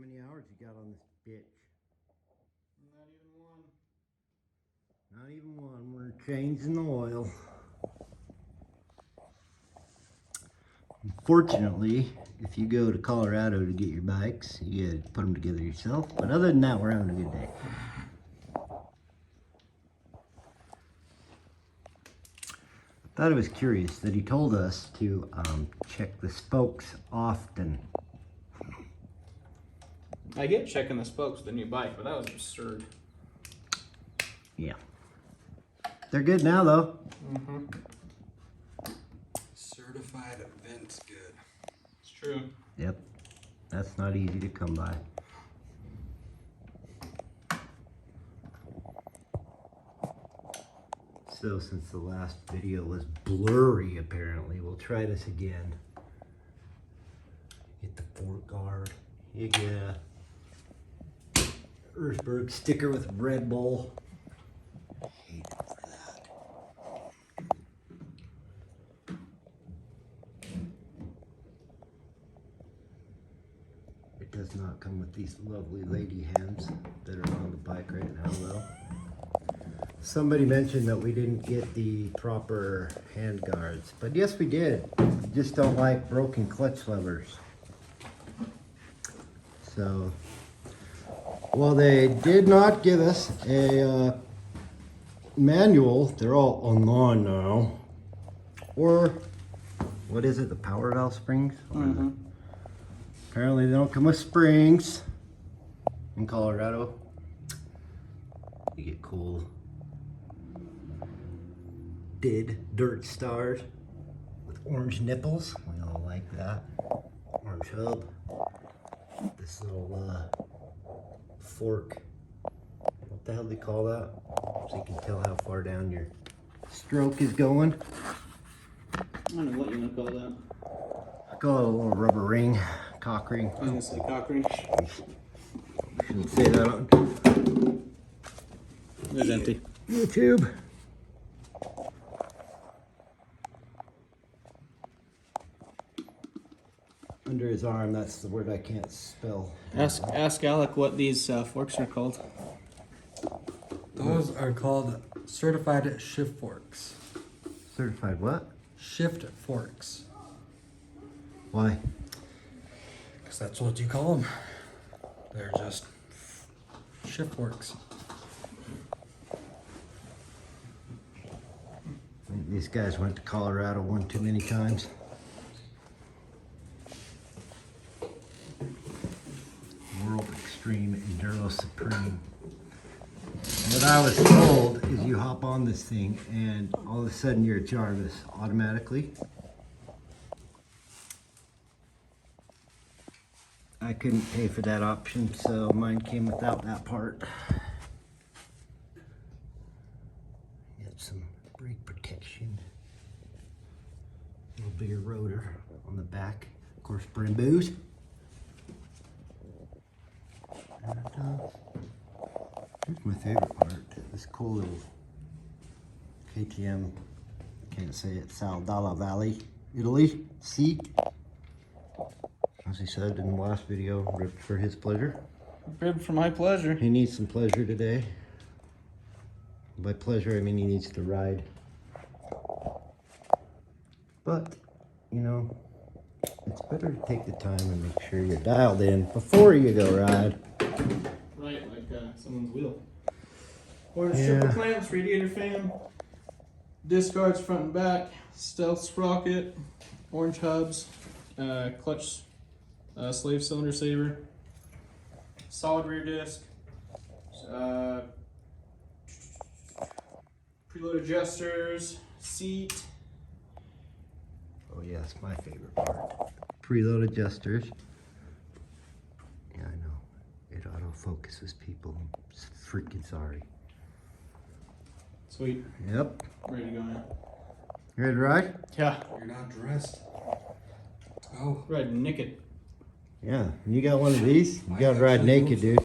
many hours you got on this bitch? Not even one. Not even one. We're changing the oil. Unfortunately, if you go to Colorado to get your bikes, you gotta put them together yourself. But other than that, we're having a good day. I thought it was curious that he told us to check the spokes often. I get checking the spokes with the new bike, but that was absurd. Yeah. They're good now, though. Mm-hmm. Certified vent's good. It's true. Yep. That's not easy to come by. So since the last video was blurry, apparently, we'll try this again. Get the fork guard. You get a ERZBEG sticker with Red Bull. I hate it for that. It does not come with these lovely lady hands that are on the bike right now, though. Somebody mentioned that we didn't get the proper hand guards, but yes, we did. We just don't like broken clutch levers. So, while they did not give us a manual, they're all online now. Or, what is it, the power valve springs? Mm-hmm. Apparently they don't come with springs in Colorado. You get cool dirt stars with orange nipples. We all like that. Orange hub. This little fork. What the hell do they call that? So you can tell how far down your stroke is going. I don't know what you want to call that. I call it a little rubber ring, cock ring. I was going to say cock ring. Shouldn't say that on It's empty. YouTube. Under his arm, that's the word I can't spell. Ask Alec what these forks are called. Those are called certified shift forks. Certified what? Shift forks. Why? Because that's what you call them. They're just shift forks. These guys went to Colorado one too many times. World Extreme Enduro Supreme. What I was told is you hop on this thing and all of a sudden you're a Jarvis automatically. I couldn't pay for that option, so mine came without that part. You have some brake protection. A little bigger rotor on the back. Of course, Brembo's. Here's my favorite part. This cool little KTM, can't say it, Saldala Valley, Italy seat. As he said in the last video, ripped for his pleasure. Ribbed for my pleasure. He needs some pleasure today. By pleasure, I mean he needs to ride. But, you know, it's better to take the time and make sure you're dialed in before you go ride. Right, like someone's wheel. Orange triple clamps, radiator fan, disc guards front and back, stealth sprocket, orange hubs, clutch slave cylinder saver, solid rear disc, preload adjusters, seat. Oh yes, my favorite part. Preload adjusters. Yeah, I know. It autofocuses people. I'm freaking sorry. Sweet. Yep. Ready to go now. You ready to ride? Yeah. You're not dressed. Oh. Ride naked. Yeah. You got one of these? You gotta ride naked, dude.